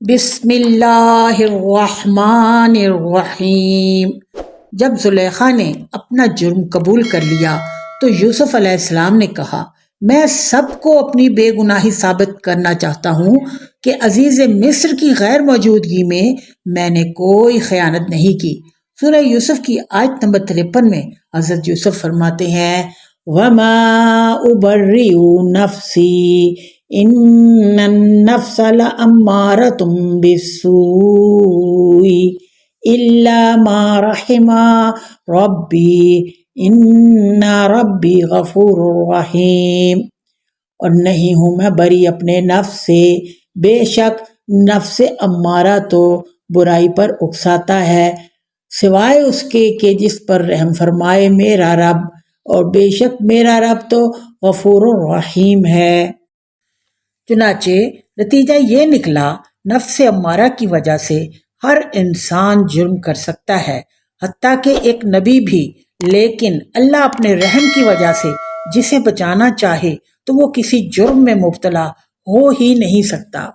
بسم اللہ الرحمن الرحیم۔ جب زلیخا نے اپنا جرم قبول کر لیا تو یوسف علیہ السلام نے کہا، میں سب کو اپنی بے گناہی ثابت کرنا چاہتا ہوں کہ عزیز مصر کی غیر موجودگی میں نے کوئی خیانت نہیں کی۔ سورہ یوسف کی آیت نمبر 53 میں حضرت یوسف فرماتے ہیں، وَمَا أُبَرِّئُ نَفْسِي ان النفس لأمارة بالسوء الا ما رحم ربی ان ربی غفور رحیم۔ اور نہیں ہوں میں بری اپنے نفس سے، بے شک نفس امارہ تو برائی پر اکساتا ہے، سوائے اس کے کہ جس پر رحم فرمائے میرا رب، اور بے شک میرا رب تو غفور رحیم ہے۔ چنانچہ نتیجہ یہ نکلا، نفس امارہ کی وجہ سے ہر انسان جرم کر سکتا ہے، حتیٰ کہ ایک نبی بھی، لیکن اللہ اپنے رحم کی وجہ سے جسے بچانا چاہے تو وہ کسی جرم میں مبتلا ہو ہی نہیں سکتا۔